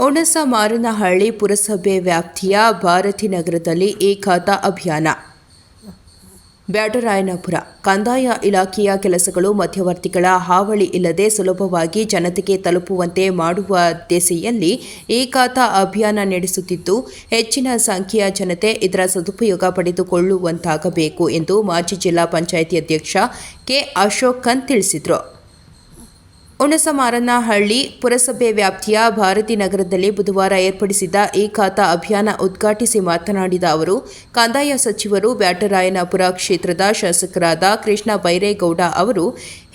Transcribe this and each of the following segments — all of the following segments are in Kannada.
ಹುಣಸಮಾರನಹಳ್ಳಿ ಪುರಸಭೆ ವ್ಯಾಪ್ತಿಯ ಭಾರತೀನಗರದಲ್ಲಿ ಏಕಾತಾ ಅಭಿಯಾನ. ಬ್ಯಾಟರಾಯನಪುರ ಕಂದಾಯ ಇಲಾಖೆಯ ಕೆಲಸಗಳು ಮಧ್ಯವರ್ತಿಗಳ ಹಾವಳಿ ಇಲ್ಲದೆ ಸುಲಭವಾಗಿ ಜನತೆಗೆ ತಲುಪುವಂತೆ ಮಾಡುವ ದಿಸೆಯಲ್ಲಿ ಏಕಾತಾ ಅಭಿಯಾನ ನಡೆಸುತ್ತಿದ್ದು, ಹೆಚ್ಚಿನ ಸಂಖ್ಯೆಯ ಜನತೆ ಇದರ ಸದುಪಯೋಗ ಪಡೆದುಕೊಳ್ಳುವಂತಾಗಬೇಕು ಎಂದು ಮಾಜಿ ಜಿಲ್ಲಾ ಪಂಚಾಯಿತಿ ಅಧ್ಯಕ್ಷ ಕೆ. ಅಶೋಕ್ ಕಂದ್ ತಿಳಿಸಿದರು. ಹುಣಸಮಾರನಹಳ್ಳಿ ಪುರಸಭೆ ವ್ಯಾಪ್ತಿಯ ಭಾರತೀನಗರದಲ್ಲಿ ಬುಧವಾರ ಏರ್ಪಡಿಸಿದ್ದ ಏಕಾತಾ ಅಭಿಯಾನ ಉದ್ಘಾಟಿಸಿ ಮಾತನಾಡಿದ ಅವರು, ಕಂದಾಯ ಸಚಿವರು ಬ್ಯಾಟರಾಯನಪುರ ಕ್ಷೇತ್ರದ ಶಾಸಕರಾದ ಕೃಷ್ಣ ಬೈರೇಗೌಡ ಅವರು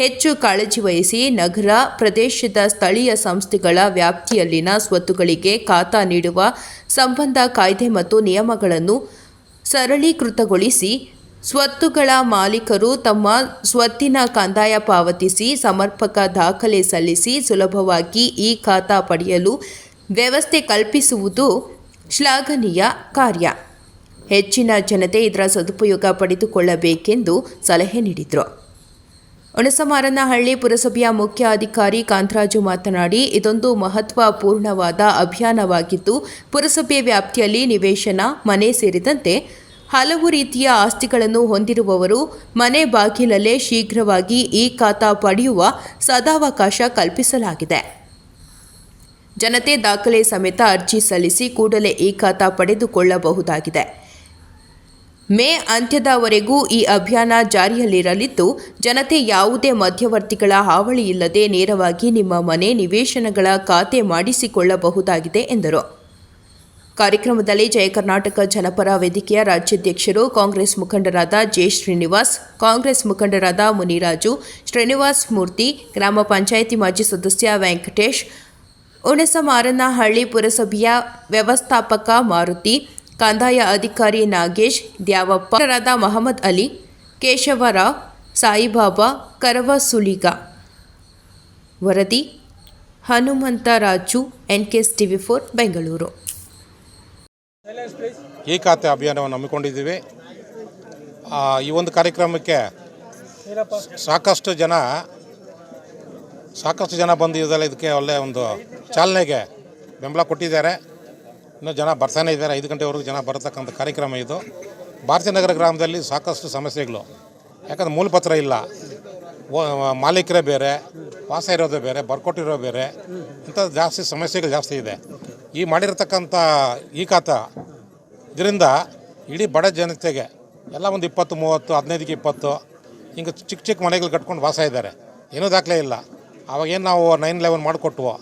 ಹೆಚ್ಚು ಕಾಳಜಿ ವಹಿಸಿ ನಗರ ಪ್ರದೇಶದ ಸ್ಥಳೀಯ ಸಂಸ್ಥೆಗಳ ವ್ಯಾಪ್ತಿಯಲ್ಲಿನ ಸ್ವತ್ತುಗಳಿಗೆ ಖಾತಾ ನೀಡುವ ಸಂಬಂಧ ಕಾಯ್ದೆ ಮತ್ತು ನಿಯಮಗಳನ್ನು ಸರಳೀಕೃತಗೊಳಿಸಿ ಸ್ವತ್ತುಗಳ ಮಾಲೀಕರು ತಮ್ಮ ಸ್ವತ್ತಿನ ಕಂದಾಯ ಪಾವತಿಸಿ ಸಮರ್ಪಕ ದಾಖಲೆ ಸಲ್ಲಿಸಿ ಸುಲಭವಾಗಿ ಈ ಖಾತಾ ಪಡೆಯಲು ವ್ಯವಸ್ಥೆ ಕಲ್ಪಿಸುವುದು ಶ್ಲಾಘನೀಯ ಕಾರ್ಯ. ಹೆಚ್ಚಿನ ಜನತೆ ಇದರ ಸದುಪಯೋಗ ಪಡೆದುಕೊಳ್ಳಬೇಕೆಂದು ಸಲಹೆ ನೀಡಿದರು. ಹುಣಸಮಾರನಹಳ್ಳಿ ಪುರಸಭೆಯ ಮುಖ್ಯ ಅಧಿಕಾರಿ ಕಾಂತರಾಜು ಮಾತನಾಡಿ, ಇದೊಂದು ಮಹತ್ವಪೂರ್ಣವಾದ ಅಭಿಯಾನವಾಗಿದ್ದು, ಪುರಸಭೆ ವ್ಯಾಪ್ತಿಯಲ್ಲಿ ನಿವೇಶನ, ಮನೆ ಸೇರಿದಂತೆ ಹಲವು ರೀತಿಯ ಆಸ್ತಿಗಳನ್ನು ಹೊಂದಿರುವವರು ಮನೆ ಬಾಗಿಲಲ್ಲೇ ಶೀಘ್ರವಾಗಿ ಈ ಖಾತಾ ಪಡೆಯುವ ಸದಾವಕಾಶ ಕಲ್ಪಿಸಲಾಗಿದೆ. ಜನತೆ ದಾಖಲೆ ಸಮೇತ ಅರ್ಜಿ ಸಲ್ಲಿಸಿ ಕೂಡಲೇ ಈ ಖಾತಾ ಪಡೆದುಕೊಳ್ಳಬಹುದಾಗಿದೆ. ಮೇ ಅಂತ್ಯದವರೆಗೂ ಈ ಅಭಿಯಾನ ಜಾರಿಯಲ್ಲಿರಲಿದ್ದು, ಜನತೆ ಯಾವುದೇ ಮಧ್ಯವರ್ತಿಗಳ ಹಾವಳಿ ಇಲ್ಲದೆ ನೇರವಾಗಿ ನಿಮ್ಮ ಮನೆ ನಿವೇಶನಗಳ ಖಾತೆ ಮಾಡಿಸಿಕೊಳ್ಳಬಹುದಾಗಿದೆ ಎಂದರು. ಕಾರ್ಯಕ್ರಮದಲ್ಲಿ ಜಯ ಕರ್ನಾಟಕ ಜನಪರ ವೇದಿಕೆಯ ರಾಜ್ಯಾಧ್ಯಕ್ಷರು, ಕಾಂಗ್ರೆಸ್ ಮುಖಂಡರಾದ ಜೆ. ಶ್ರೀನಿವಾಸ್, ಕಾಂಗ್ರೆಸ್ ಮುಖಂಡರಾದ ಮುನಿರಾಜು, ಶ್ರೀನಿವಾಸ್ ಮೂರ್ತಿ, ಗ್ರಾಮ ಪಂಚಾಯಿತಿ ಮಾಜಿ ಸದಸ್ಯ ವೆಂಕಟೇಶ್, ಹುಣಸಮಾರನಹಳ್ಳಿ ಪುರಸಭೆಯ ವ್ಯವಸ್ಥಾಪಕ ಮಾರುತಿ, ಕಂದಾಯ ಅಧಿಕಾರಿ ನಾಗೇಶ್, ದ್ಯಾವಪ್ಪ, ಮಹಮ್ಮದ್ ಅಲಿ, ಕೇಶವರಾವ್, ಸಾಯಿಬಾಬಾ, ಕರವಸುಲಿಗ. ವರದಿ ಹನುಮಂತರಾಜು, NKS TV4 ಬೆಂಗಳೂರು. ಈ ಖಾತೆ ಅಭಿಯಾನವನ್ನು ಹಮ್ಮಿಕೊಂಡಿದ್ದೀವಿ. ಈ ಒಂದು ಕಾರ್ಯಕ್ರಮಕ್ಕೆ ಸಾಕಷ್ಟು ಜನ ಬಂದು ಇದಕ್ಕೆ ಒಳ್ಳೆಯ ಒಂದು ಚಾಲನೆಗೆ ಬೆಂಬಲ ಕೊಟ್ಟಿದ್ದಾರೆ. ಇನ್ನೂ ಜನ ಬರ್ತಾನೆ ಇದ್ದಾರೆ. 5 ಗಂಟೆವರೆಗೂ ಜನ ಬರತಕ್ಕಂಥ ಕಾರ್ಯಕ್ರಮ ಇದು. ಭಾರತೀನಗರ ಗ್ರಾಮದಲ್ಲಿ ಸಾಕಷ್ಟು ಸಮಸ್ಯೆಗಳು, ಯಾಕಂದರೆ ಮೂಲಪತ್ರ ಇಲ್ಲ, ಮಾಲೀಕರೇ ಬೇರೆ, ವಾಸ ಇರೋದೇ ಬೇರೆ, ಬರ್ಕೊಟ್ಟಿರೋ ಬೇರೆ, ಇಂಥ ಸಮಸ್ಯೆಗಳು ಜಾಸ್ತಿ ಇದೆ. ಈ ಮಾಡಿರ್ತಕ್ಕಂಥ ಈ ಖಾತಾ ಇದರಿಂದ ಇಡೀ ಬಡ ಜನತೆಗೆ ಎಲ್ಲ ಒಂದು 20, 30, 15ಕ್ಕೆ 20 ಹಿಂಗೆ ಚಿಕ್ಕ ಮನೆಗಳು ಕಟ್ಕೊಂಡು ವಾಸ ಇದ್ದಾರೆ. ಏನೂ ದಾಖಲೆ ಇಲ್ಲ. ಆವಾಗೇನು ನಾವು 9/11 ಮಾಡಿಕೊಟ್ವೋ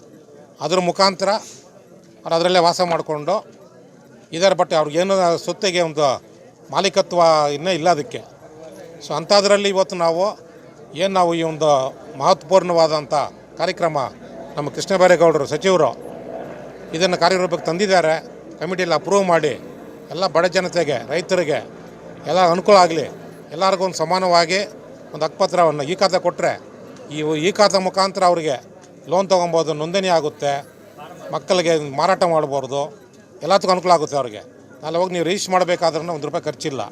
ಅದ್ರ ಮುಖಾಂತರ ಅವ್ರು ಅದರಲ್ಲೇ ವಾಸ ಮಾಡಿಕೊಂಡು ಇದ್ದಾರೆ. ಬಟ್ ಅವ್ರಿಗೇನು ಸೊತ್ತಿಗೆ ಒಂದು ಮಾಲೀಕತ್ವ ಇನ್ನೂ ಇಲ್ಲ ಅದಕ್ಕೆ. ಸೊ ಅಂಥದ್ರಲ್ಲಿ ಇವತ್ತು ನಾವು ಈ ಒಂದು ಮಹತ್ವಪೂರ್ಣವಾದಂಥ ಕಾರ್ಯಕ್ರಮ ನಮ್ಮ ಕೃಷ್ಣ ಬೈರೇಗೌಡರು ಸಚಿವರು ಇದನ್ನು ಕಾರ್ಯರೂಪಕ್ಕೆ ತಂದಿದ್ದಾರೆ. ಕಮಿಟಿಯಲ್ಲಿ ಅಪ್ರೂವ್ ಮಾಡಿ ಎಲ್ಲ ಬಡ ಜನತೆಗೆ, ರೈತರಿಗೆ ಎಲ್ಲ ಅನುಕೂಲ ಆಗಲಿ, ಎಲ್ಲರಿಗೂ ಒಂದು ಸಮಾನವಾಗಿ ಒಂದು ಹಕ್ಕುಪತ್ರವನ್ನು ಈ ಖಾತೆ ಕೊಟ್ಟರೆ ಈ ಖಾತೆ ಮುಖಾಂತರ ಅವರಿಗೆ ಲೋನ್ ತೊಗೊಬೋದು, ನೋಂದಣಿ ಆಗುತ್ತೆ, ಮಕ್ಕಳಿಗೆ ಮಾರಾಟ ಮಾಡ್ಬೋದು, ಎಲ್ಲದಕ್ಕೂ ಅನುಕೂಲ ಆಗುತ್ತೆ. ಅವ್ರಿಗೆ ನಾಳೆ ಹೋಗಿ ನೀವು ರಿಜಿಸ್ಟರ್ ಮಾಡಬೇಕಾದ್ರೂ ₹1 ಖರ್ಚಿಲ್ಲ,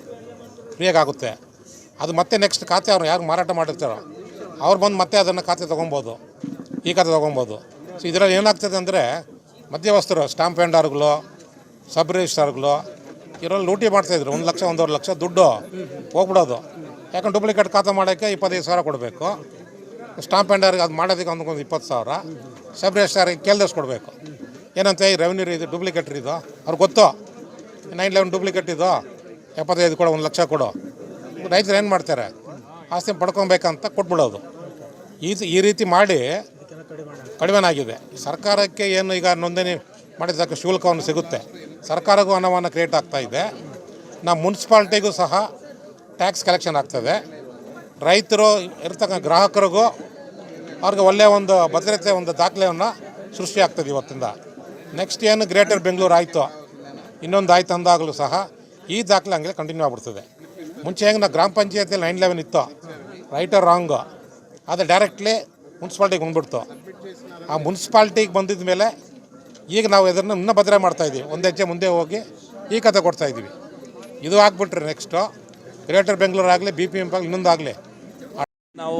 ಫ್ರೀಯಾಗುತ್ತೆ. ಅದು ಮತ್ತೆ ನೆಕ್ಸ್ಟ್ ಖಾತೆ ಅವ್ರು ಯಾರು ಮಾರಾಟ ಮಾಡಿರ್ತಾರೋ ಅವ್ರು ಬಂದು ಮತ್ತೆ ಅದನ್ನು ಖಾತೆ ತೊಗೊಬೋದು, ಈ ಖಾತೆ ತೊಗೊಬೋದು. ಸೊ ಇದರಲ್ಲಿ ಏನಾಗ್ತದೆ ಅಂದರೆ ಮಧ್ಯವಸ್ಥರು, ಸ್ಟಾಂಪ್ ವೆಂಡರ್ಗಳು, ಸಬ್ ರಿಜಿಸ್ಟ್ರಾರ್ಗಳು ಇವರಲ್ಲಿ ಲೂಟಿ ಮಾಡ್ತಾಯಿದ್ರು. 1 ಲಕ್ಷ 1.5 ಲಕ್ಷ ದುಡ್ಡು ಹೋಗ್ಬಿಡೋದು. ಯಾಕಂದ್ರೆ ಡೂಪ್ಲಿಕೇಟ್ ಖಾತೆ ಮಾಡೋಕ್ಕೆ 25,000 ಕೊಡಬೇಕು. ಸ್ಟಾಂಪ್ ವೆಂಡರ್ಗೆ ಅದು ಮಾಡೋದಕ್ಕೆ ಒಂದು 20,000, ಸಬ್ ರಿಜಿಸ್ಟ್ರಾರಿಗೆ ಕೇಳ್ದಷ್ಟು ಕೊಡಬೇಕು. ಏನಂತ ಈ ರೆವೆನ್ಯೂ ಇದು ಡೂಪ್ಲಿಕೇಟ್ ಇದು ಅವ್ರಿಗೆ ಗೊತ್ತು. 9/11 ಡೂಪ್ಲಿಕೇಟ್ ಇದು 75 ಕೊಡು, 1 ಲಕ್ಷ ಕೊಡು. ರೈತರು ಏನು ಮಾಡ್ತಾರೆ, ಆಸ್ತಿ ಪಡ್ಕೊಬೇಕಂತ ಕೊಟ್ಬಿಡೋದು. ಈ ರೀತಿ ಮಾಡಿ ಕಡಿಮೆನಾಗಿದೆ. ಸರ್ಕಾರಕ್ಕೆ ಏನು ಈಗ ನೋಂದಣಿ ಮಾಡಿದ್ದಕ್ಕೆ ಶುಲ್ಕವನ್ನು ಸಿಗುತ್ತೆ, ಸರ್ಕಾರಕ್ಕೂ ಹಣವನ್ನು ಕ್ರಿಯೇಟ್ ಆಗ್ತಾಯಿದೆ. ನಮ್ಮ ಮುನ್ಸಿಪಾಲ್ಟಿಗೂ ಸಹ ಟ್ಯಾಕ್ಸ್ ಕಲೆಕ್ಷನ್ ಆಗ್ತದೆ. ರೈತರು ಇರ್ತಕ್ಕಂಥ ಗ್ರಾಹಕರಿಗೂ ಅವ್ರಿಗೆ ಒಳ್ಳೆಯ ಒಂದು ಭದ್ರತೆ, ಒಂದು ದಾಖಲೆಯನ್ನು ಸೃಷ್ಟಿ ಆಗ್ತದೆ ಇವತ್ತಿಂದ. ನೆಕ್ಸ್ಟ್ ಏನು ಗ್ರೇಟರ್ ಬೆಂಗಳೂರು ಆಯಿತು, ಇನ್ನೊಂದು ಆಯ್ತು ಅಂದಾಗಲೂ ಸಹ ಈ ದಾಖಲೆ ಹಂಗೆ ಕಂಟಿನ್ಯೂ ಆಗ್ಬಿಡ್ತದೆ. ಮುಂಚೆ ಹೆಂಗೆ ನಾವು ಗ್ರಾಮ ಪಂಚಾಯತಿಯಲ್ಲಿ 9/11 ಇತ್ತು, ರೈಟ್ ಆರ್ ರಾಂಗು, ಅದು ಡೈರೆಕ್ಟ್ಲಿ ಮುನ್ಸಿಪಾಲ್ಟಿಗೆ ಬಂದ್ಬಿಡ್ತು. ಆ ಮುನ್ಸಿಪಾಲ್ಟಿಗೆ ಬಂದಿದ್ದ ಮೇಲೆ ಈಗ ನಾವು ಇದನ್ನು ಇನ್ನೂ ಭದ್ರ ಮಾಡ್ತಾಯಿದ್ದೀವಿ. ಒಂದು ಹೆಜ್ಜೆ ಮುಂದೆ ಹೋಗಿ ಈ ಖಾತೆ ಕೊಡ್ತಾಯಿದ್ದೀವಿ. ಇದು ಆಗ್ಬಿಟ್ರೆ ನೆಕ್ಸ್ಟು ಗ್ರೇಟರ್ ಬೆಂಗಳೂರು ಆಗಲಿ, BPM ಆಗಲಿ, ಇನ್ನೊಂದಾಗಲಿ ನಾವು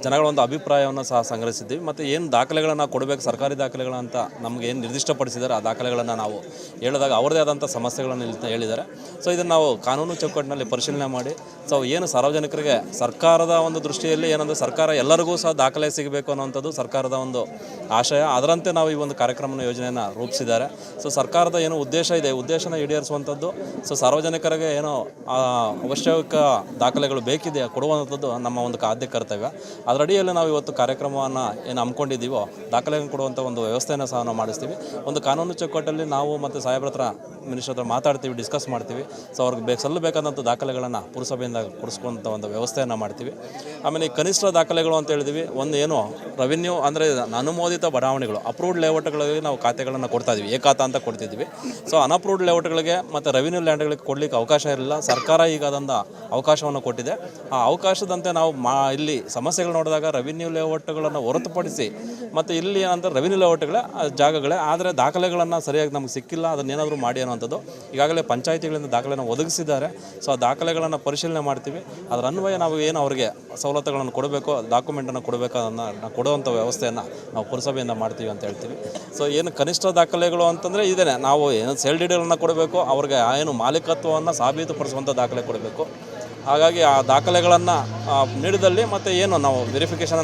ಜನಗಳ ಒಂದು ಅಭಿಪ್ರಾಯವನ್ನು ಸಹ ಸಂಗ್ರಹಿಸಿದ್ದೀವಿ ಮತ್ತು ಏನು ದಾಖಲೆಗಳನ್ನು ಕೊಡಬೇಕು ಸರ್ಕಾರಿ ದಾಖಲೆಗಳಂತ ನಮಗೆ ಏನು ನಿರ್ದಿಷ್ಟಪಡಿಸಿದ್ದಾರೆ ಆ ದಾಖಲೆಗಳನ್ನು ನಾವು ಹೇಳಿದಾಗ ಅವ್ರದ್ದೇ ಆದಂಥ ಸಮಸ್ಯೆಗಳನ್ನು ಹೇಳಿದ್ದಾರೆ. ಸೊ ಇದನ್ನು ನಾವು ಕಾನೂನು ಚೌಕಟ್ಟಿನಲ್ಲಿ ಪರಿಶೀಲನೆ ಮಾಡಿ ಸೊ ಏನು ಸಾರ್ವಜನಿಕರಿಗೆ ಸರ್ಕಾರದ ಒಂದು ದೃಷ್ಟಿಯಲ್ಲಿ ಏನಂದರೆ ಸರ್ಕಾರ ಎಲ್ಲರಿಗೂ ಸಹ ದಾಖಲೆ ಸಿಗಬೇಕು ಅನ್ನೋವಂಥದ್ದು ಸರ್ಕಾರದ ಒಂದು ಆಶಯ. ಅದರಂತೆ ನಾವು ಈ ಒಂದು ಕಾರ್ಯಕ್ರಮದ ಯೋಜನೆಯನ್ನು ರೂಪಿಸಿದ್ದಾರೆ. ಸೊ ಸರ್ಕಾರದ ಏನು ಉದ್ದೇಶ ಇದೆ ಉದ್ದೇಶನ ಈಡೇರಿಸುವಂಥದ್ದು. ಸೊ ಸಾರ್ವಜನಿಕರಿಗೆ ಏನೋ ಅವಶ್ಯಕ ದಾಖಲೆಗಳು ಬೇಕಿದೆ ಕೊಡುವಂಥದ್ದು ನಮ್ಮ ಒಂದು ಆದ್ಯ ಕರ್ತವ್ಯ. ಅದರಡಿಯಲ್ಲಿ ನಾವು ಇವತ್ತು ಕಾರ್ಯಕ್ರಮವನ್ನು ಏನು ಹಮ್ಮಿಕೊಂಡಿದ್ದೀವೋ ದಾಖಲೆಗಳನ್ನು ಕೊಡುವಂಥ ಒಂದು ವ್ಯವಸ್ಥೆಯನ್ನು ಸಹ ನಾವು ಮಾಡಿಸ್ತೀವಿ. ಒಂದು ಕಾನೂನು ಚೌಕಟ್ಟಲ್ಲಿ ನಾವು ಮತ್ತು ಸಾಹೇಬ್ರ ಹತ್ರ ಮಿನಿಸ್ಟರ್ ಹತ್ರ ಮಾತಾಡ್ತೀವಿ, ಡಿಸ್ಕಸ್ ಮಾಡ್ತೀವಿ. ಸೊ ಅವ್ರಿಗೆ ಸಲ್ಲಬೇಕಾದಂಥ ದಾಖಲೆಗಳನ್ನು ಪುರಸಭೆಯಿಂದ ಕೊಡಿಸ್ಕೊಂಥ ಒಂದು ವ್ಯವಸ್ಥೆಯನ್ನು ಮಾಡ್ತೀವಿ. ಆಮೇಲೆ ಈ ಕನಿಷ್ಠ ದಾಖಲೆಗಳು ಅಂತ ಹೇಳಿದ್ವಿ. ಒಂದು ಏನು ರೆವಿನ್ಯೂ ಅಂದರೆ ಅನುಮೋದಿತ ಬಡಾವಣೆಗಳು ಅಪ್ರೂವ್ಡ್ ಲೇಔಟ್ಗಳಿಗೆ ನಾವು ಖಾತೆಗಳನ್ನು ಕೊಡ್ತಾ ಇದ್ವಿ, ಏಕಾತ ಅಂತ ಕೊಡ್ತಿದ್ವಿ. ಸೊ ಅನ್ಅಪ್ರೂವ್ಡ್ ಲೇಔಟ್ಗಳಿಗೆ ಮತ್ತು ರೆವಿನ್ಯೂ ಲ್ಯಾಂಡ್ಗಳಿಗೆ ಕೊಡಲಿಕ್ಕೆ ಅವಕಾಶ ಇರಲಿಲ್ಲ. ಸರ್ಕಾರ ಈಗ ಅದನ್ನು ಅವಕಾಶವನ್ನು ಕೊಟ್ಟಿದೆ. ಆ ಅವಕಾಶದಂತೆ ನಾವು ಇಲ್ಲಿ ಸಮಸ್ಯೆಗಳು ನೋಡಿದಾಗ ರೆವಿನ್ಯೂ ಲೇಔಟ್ಗಳನ್ನು ಹೊರತುಪಡಿಸಿ ಮತ್ತು ಇಲ್ಲಿ ಏನಂತ ರೆವಿನ್ಯೂ ಲೇಔಟ್ಗಳೇ ಜಾಗಗಳೇ, ಆದರೆ ದಾಖಲೆಗಳನ್ನು ಸರಿಯಾಗಿ ನಮಗೆ ಸಿಕ್ಕಿಲ್ಲ, ಅದನ್ನೇನಾದರೂ ಮಾಡಿ ಅನ್ನೋವಂಥದ್ದು. ಈಗಾಗಲೇ ಪಂಚಾಯಿತಿಗಳಿಂದ ದಾಖಲೆಯನ್ನು ಒದಗಿಸಿದ್ದಾರೆ. ಸೊ ಆ ದಾಖಲೆಗಳನ್ನು ಪರಿಶೀಲನೆ ಮಾಡ್ತೀವಿ. ಅದರ ಅನ್ವಯ ನಾವು ಏನು ಅವರಿಗೆ ಸವಲತ್ತುಗಳನ್ನು ಕೊಡಬೇಕು, ಡಾಕ್ಯುಮೆಂಟನ್ನು ಕೊಡಬೇಕು, ಅದನ್ನು ನಾವು ಕೊಡುವಂಥ ವ್ಯವಸ್ಥೆಯನ್ನು ನಾವು ಪುರಸಭೆಯಿಂದ ಮಾಡ್ತೀವಿ ಅಂತ ಹೇಳ್ತೀವಿ. ಸೊ ಏನು ಕನಿಷ್ಠ ದಾಖಲೆಗಳು ಅಂತಂದರೆ ಇದೇನೆ, ನಾವು ಏನು ಸೇಲ್ ಡೀಡನ್ನು ಕೊಡಬೇಕು, ಅವ್ರಿಗೆ ಏನು ಮಾಲೀಕತ್ವವನ್ನು ಸಾಬೀತುಪಡಿಸುವಂಥ ದಾಖಲೆ ಕೊಡಬೇಕು. ಹಾಗಾಗಿ ಆ ದಾಖಲೆಗಳನ್ನು ನೀಡಿದಲ್ಲಿ ಮತ್ತು ಏನು ನಾವು ವೆರಿಫಿಕೇಷನ್